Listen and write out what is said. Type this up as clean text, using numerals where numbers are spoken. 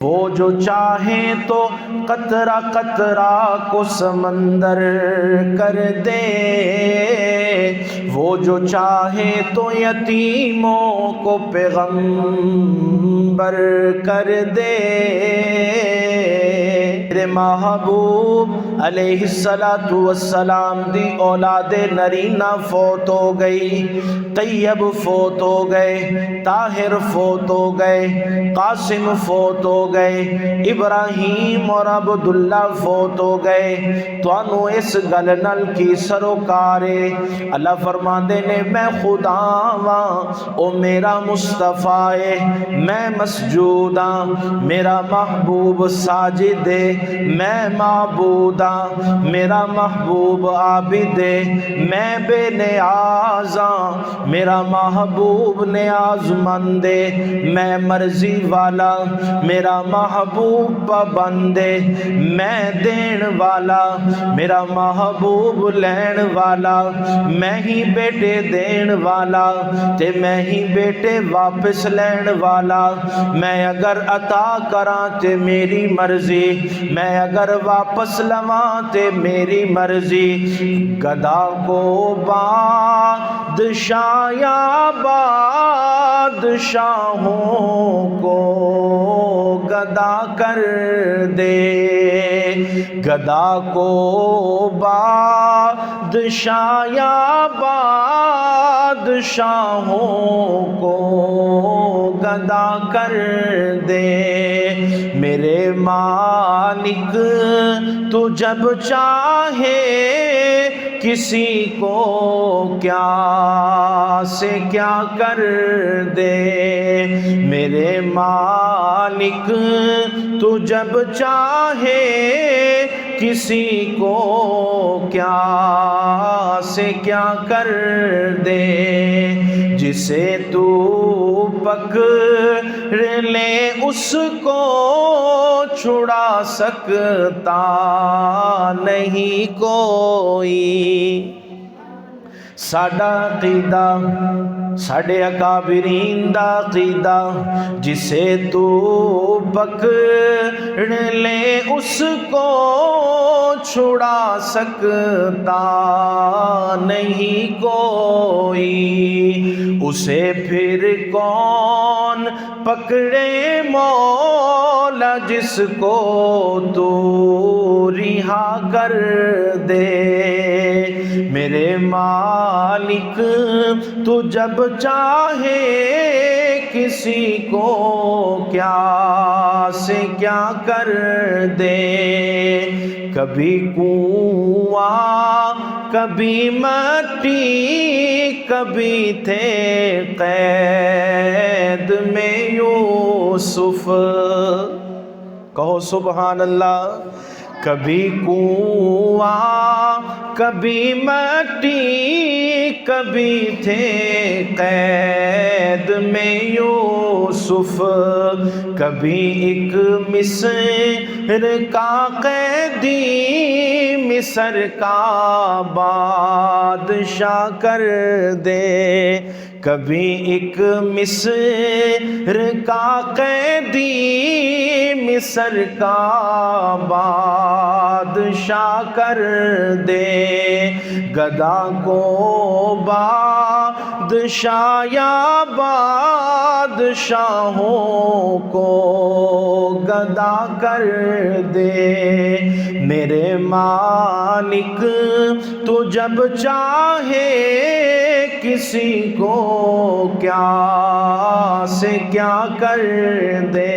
وہ جو چاہے تو قطرہ قطرہ کو سمندر کر دے، وہ جو چاہے تو یتیموں کو پیغمبر کر دے۔ میرے محبوب علیہ السلام دی اولاد نرینہ فوت ہو گئی، طیب فوت ہو گئے، طاہر فوت ہو گئے، قاسم فوت ہو گئے، ابراہیم اور عبداللہ فوت ہو گئے۔ توانو اس گل نل کی سروکارے اللہ فرماندے نے میں خدا واں، او میرا مصطفیٰ ہے، میں مسجود ہاں، میرا محبوب ساجد ہے، میں معبود ہاں، میرا محبوب عابد ہے، میں بے نیاز ہاں، میرا محبوب نیاز مند ہے، میں مرضی والا، میرا محبوب پابند ہے، میں دین والا، میرا محبوب لین والا، میں ہی بیٹے دین والا تے میں ہی بیٹے واپس لین والا، میں اگر عطا کراں تے میری مرضی، میں اگر واپس لواں تے میری مرضی۔ گدا کو بادشاہ یا بادشاہوں کو گدا کر دے، گدا کو بادشاہ یا بادشاہوں کو گدا کر دے۔ میرے مالک تو جب چاہے کسی کو کیا سے کیا کر دے، میرے مالک تو جب چاہے کسی کو کیا سے کیا کر دے، جسے تو پکڑ لے اس کو چھڑا سکتا نہیں کوئی۔ ساڈا عقیدہ، ساڈے اکابرین دا عقیدہ، جسے تو پکڑ لے اس کو چھڑا سکتا نہیں کوئی، اسے پھر کون پکڑے مولا جس کو تو رہا کر دے۔ میرے مالک تو جب چاہے کسی کو کیا سے کیا کر دے، کبھی کنواں کبھی مٹی کبھی تھے قید میں یوسف، کہو سبحان اللہ۔ کبھی کنواں کبھی مٹی کبھی تھے قید میں یوسف، کبھی ایک مصر کا قیدی مصر کا بادشاہ کر دے، کبھی ایک مصر کا قیدی مصر کا بادشاہ کر دے، گدا کو بادشاہ یا بادشاہوں کو گدا کر دے۔ میرے مالک تو جب چاہے کسی کو کیا سے کیا کر دے۔